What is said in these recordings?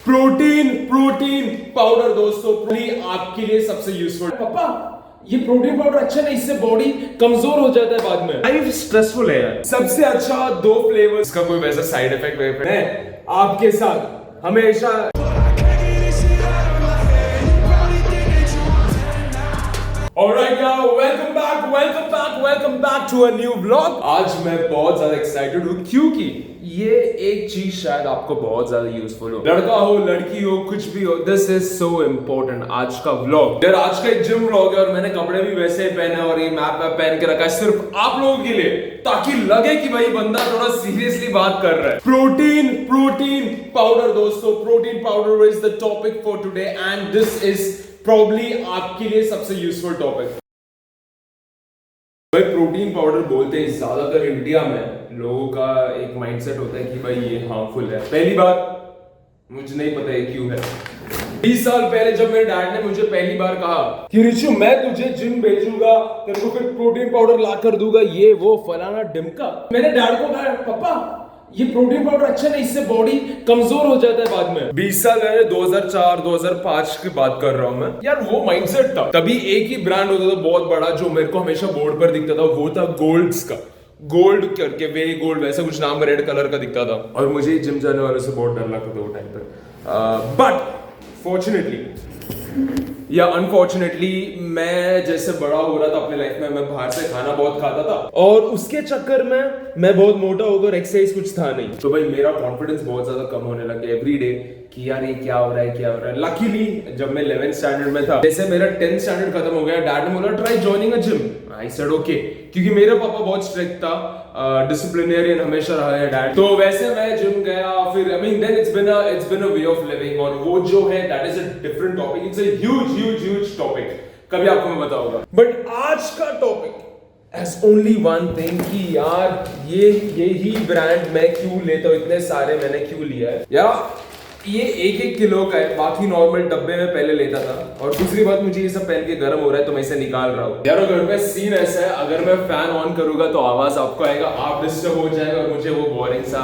Protein protein powder दोस्तों आपके लिए सबसे यूजफुल। पापा ये प्रोटीन पाउडर अच्छा नहीं, इससे बॉडी कमजोर हो जाता है बाद में। लाइफ स्ट्रेसफुल है यार। सबसे अच्छा दो फ्लेवर, इसका कोई वैसा साइड इफेक्ट है आपके साथ हमेशा। Alright now, welcome back to a new vlog। आज मैं बहुत ज्यादा एक्साइटेड हूँ क्योंकि ये एक चीज शायद आपको बहुत ज्यादा यूजफुल हो, लड़का हो लड़की हो कुछ भी हो। This is so important. आज का व्लॉग यार, आज का एक जिम व्लॉग है और मैंने कपड़े भी वैसे ही पहने और ये मैप पहन के रखा है सिर्फ आप लोगों के लिए, ताकि लगे कि भाई बंदा थोड़ा सीरियसली बात कर रहा है। प्रोटीन पाउडर दोस्तों, protein powder is the topic for today and this is probably आपके लिए सबसे यूजफुल टॉपिक। भाई प्रोटीन पाउडर बोलते हैं ज्यादातर इंडिया में लोगों का एक माइंडसेट होता है कि भाई ये हार्मफुल है। पहली बात मुझे नहीं पता है क्यों है। 20 साल पहले जब मेरे डैड ने मुझे पहली बार कहा कि रिचू मैं तुझे जिम भेजूंगा, तेरे को फिर प्रोटीन पाउडर ला कर दूंगा, ये वो फलाना डिमका, मैंने डैड को कहा पापा ये प्रोटीन पाउडर अच्छा नहीं, इससे बॉडी कमजोर हो जाता है बाद में। 20 साल पहले 2004-2005 की बात कर रहा हूं मैं यार, वो माइंडसेट था। तभी एक ही ब्रांड होता था बहुत बड़ा जो मेरे को हमेशा बोर्ड पर दिखता था, वो था गोल्ड्स का। गोल्ड करके वे गोल्ड वैसा कुछ नाम रेड कलर का दिखता था और मुझे जिम जाने वालों से बहुत डर लगता था वो टाइम पर। बट फॉर्चुनेटली या अनफॉर्चुनेटली मैं जैसे बड़ा हो रहा था अपने लाइफ में, मैं बाहर से खाना बहुत खाता था और उसके चक्कर में मैं बहुत मोटा हो गया, एक्सरसाइज कुछ था नहीं, तो भाई मेरा कॉन्फिडेंस बहुत ज्यादा कम होने लग गया एवरी डे कि यार ये क्या हो रहा है। लकीली जब मैं 11th स्टैंडर्ड में था, जैसे मेरा 10th स्टैंडर्ड खत्म हो गया, डैड ने बोला try joining a gym. I said okay, क्योंकि मेरा पापा बहुत स्ट्रिक्ट था, डिसिप्लिनेरियन हमेशा रहा है डैड, तो वैसे मैं जिम गया। फिर I mean then it's been a way of living, और वो जो है that is a different topic, it's a huge topic, कभी आपको मैं बताऊंगा। बट आज का topic has only one thing कि यार यही ब्रांड मैं क्यों लेता हूँ, इतने सारे मैंने क्यों लिया है यार। ये 1-1 किलो का है, बाकी नॉर्मल डब्बे में पहले लेता था। और दूसरी बात, मुझे ये सब पहन के गर्म हो रहा है तो मैं इसे निकाल रहा हूँ यार। घर में सीन ऐसा है, अगर मैं फैन ऑन करूंगा तो आवाज आपको आएगा, आप डिस्टर्ब हो जाएगा और मुझे वो बोरिंग सा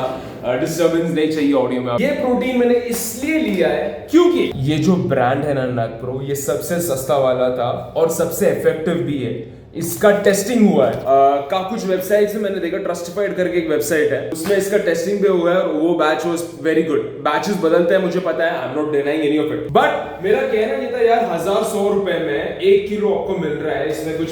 डिस्टर्बेंस नहीं चाहिए ऑडियो में। ये प्रोटीन मैंने इसलिए लिया है क्योंकि ये जो ब्रांड है ना नग प्रो, ये सबसे सस्ता वाला था और सबसे इफेक्टिव भी है। इसका टेस्टिंग हुआ है का कुछ वेबसाइट से मैंने देखा, ट्रस्टिफाइड करके एक वेबसाइट है, उसमें इसका टेस्टिंग भी हुआ है और वो batch was very good. Batches बदलते हैं मुझे पता है, I am not denying any of it, but मेरा कहना ये था यार 1100 रुपए में 1 किलो आपको मिल रहा है, इसमें कुछ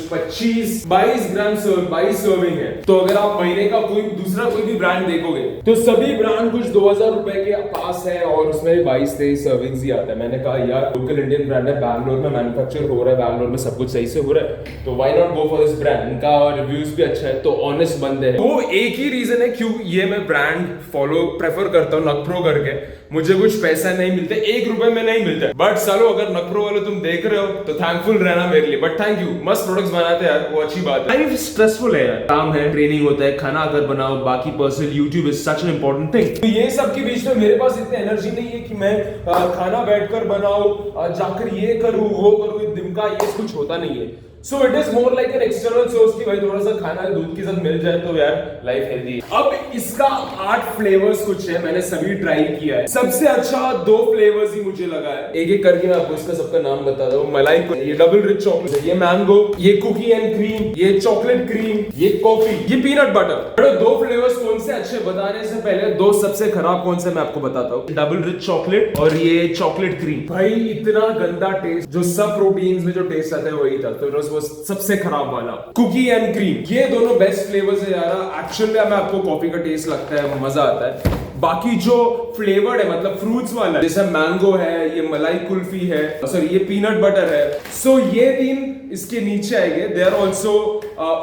22 ग्राम 22 सर्विंग है। तो अगर आप महीने का दूसरा कोई भी ब्रांड देखोगे तो सभी ब्रांड कुछ 2000 रुपए के पास है और उसमें 22-23 सर्विंग्स ही आता है। मैंने कहा यार लोकल इंडियन ब्रांड है, बैंगलोर में मैन्युफैक्चर हो रहा है, बैंगलोर में सब कुछ सही से हो रहा है, तो why not go for this brand. इनका रिव्यूज भी अच्छा है, तो ऑनेस्ट बंदे हैं। तो एक ही रीजन है क्यों ये मैं ब्रांड प्रेफर करता हूँ, नग प्रो करके। मुझे कुछ पैसा नहीं मिलता, 1 रुपए में नहीं मिलता, बट चलो अगर नग प्रो वाले तुम देख रहे हो तो थैंकफुल रहना मेरे लिए। बट थैंक यू, मस्त प्रोडक्ट्स बनाते हैं यार, वो अच्छी बात है। लाइफ स्ट्रेसफुल है यार, काम है, ट्रेनिंग होता है, खाना अगर बनाओ, बाकी personal YouTube is such an important thing. तो ये सब के बीच में मेरे पास इतनी एनर्जी नहीं है कि मैं खाना बैठकर बनाऊं, जाकर ये करूं वो करूं, दिमका ये कुछ होता नहीं है। So it is more like an external source कि भाई थोड़ा सा खाना दूध के साथ मिल जाए तो यार लाइफ हेल्दी है। अब इसका 8 फ्लेवर्स कुछ है, मैंने सभी ट्राई किया है। सबसे अच्छा 2 फ्लेवर्स ही मुझे लगा है, एक करके मैं आपको इसका सबका नाम बता दूं। मलाई, ये डबल रिच चॉकलेट, ये मैंगो, ये कुकी एंड क्रीम, ये चॉकलेट क्रीम, ये कॉफी, ये पीनट बटर। 2 फ्लेवर्स कौन से अच्छे बताने से पहले 2 सबसे खराब कौन से मैं आपको बताता हूँ। डबल रिच चॉकलेट और ये चॉकलेट क्रीम, भाई इतना गंदा टेस्ट, जो सब प्रोटीन्स में जो टेस्ट आता है वही था, तो वो सबसे खराब वाला। कुकी एंड क्रीम, ये दोनों बेस्ट फ्लेवर्स है यार। एक्चुअली में आपको कॉफी का टेस्ट लगता है, मजा आता है। बाकी जो फ्लेवर्ड है मतलब फ्रूट्स वाला, जैसे मैंगो है, ये मलाई कुल्फी है, सॉरी ये पीनट बटर है, सो ये 3 इसके नीचे आएंगे, they are also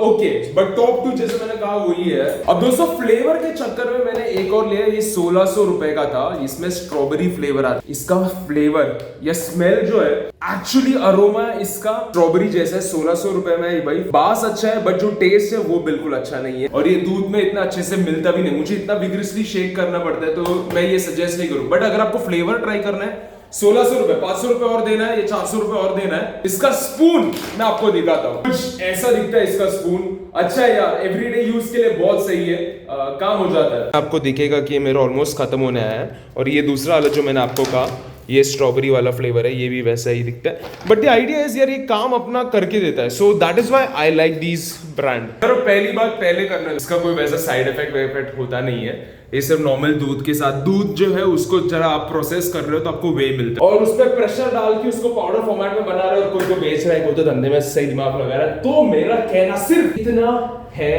okay, but top 2 जैसे मैंने कहा वही है। अब दोस्तों फ्लेवर के चक्कर में मैंने एक और लिया, ये 1600 रुपए का था, इसमें स्ट्रॉबेरी फ्लेवर आता है। इसका फ्लेवर या स्मेल जो है, एक्चुअली अरोमा इसका स्ट्रॉबेरी जैसा है। 1600 रुपए में भाई बास अच्छा है, बट जो टेस्ट है वो बिल्कुल अच्छा नहीं है, और ये दूध में इतना अच्छे से मिलता भी नहीं, मुझे इतना विग्रेसली शेक करना पड़ता है, तो मैं ये सजेस्ट नहीं करूं। बट अगर आपको फ्लेवर ट्राई करना है 1600 रुपए, 500 रुपए और देना है या 400 रुपए और देना है। इसका स्पून मैं आपको दिखाता हूँ, कुछ ऐसा दिखता है इसका स्पून। अच्छा है यार, एवरीडे यूज के लिए बहुत सही है, काम हो जाता है। आपको दिखेगा कि ये मेरा ऑलमोस्ट खत्म होने आया है। और ये दूसरा वाला जो मैंने आपको कहा, ये स्ट्रॉबेरी वाला फ्लेवर है, ये भी वैसा ही दिखता है। बट द आइडिया इज यार, ये काम अपना करके देता है। So that is why I like these brand. यार पहली बात पहले करना, इसका कोई वैसा साइड इफेक्ट होता नहीं है। ये सिर्फ नॉर्मल दूध के साथ, दूध जो है उसको जरा आप प्रोसेस कर रहे हो तो आपको वे मिलता है, और उस पर प्रेशर डाल के उसको पाउडर फॉर्मेट में बना रहे हो, और कोई को बेच रहा है, कोई तो धंधे में सही दिमाग लगा रहा है। तो मेरा कहना सिर्फ इतना है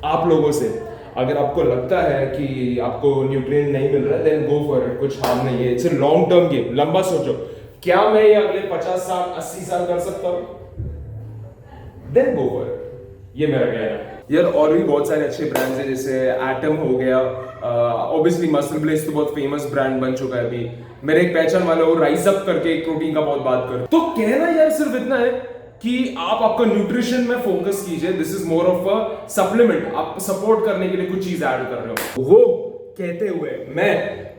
आप लोगों से, अगर आपको लगता है कि आपको न्यूट्रिएंट नहीं मिल रहा है, देन गो फॉर इट, कुछ हार्म नहीं है। It's a long term game, लंबा सोचो। क्या मैं ये अगले 50 साल 80 साल कर सकता हूं? देन गो फॉर इट, ये मेरा कहना है। यार और भी बहुत सारे अच्छे ब्रांड्स हैं, जैसे एटम हो गया, ऑब्वियसली मसल ब्लेज तो बहुत फेमस ब्रांड बन चुका है अभी। मेरे एक पहचान वाला वो राइज अप करके एक प्रोटीन का बहुत बात कर। तो कहना यार सिर्फ इतना है कि आप आपका न्यूट्रिशन में फोकस कीजिए। This is more of a supplement, आप सपोर्ट करने के लिए कुछ चीज ऐड कर रहे हो। वो कहते हुए मैं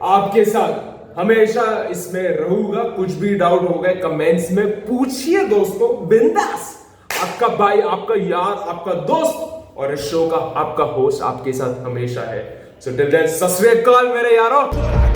आपके साथ हमेशा इसमें रहूंगा। कुछ भी डाउट होगा कमेंट्स में पूछिए दोस्तों, बिंदास। आपका भाई, आपका यार, आपका दोस्त, और इस शो का आपका होस्ट आपके साथ हमेशा है। सो टिल देन, सत श्री अकाल मेरे यारों।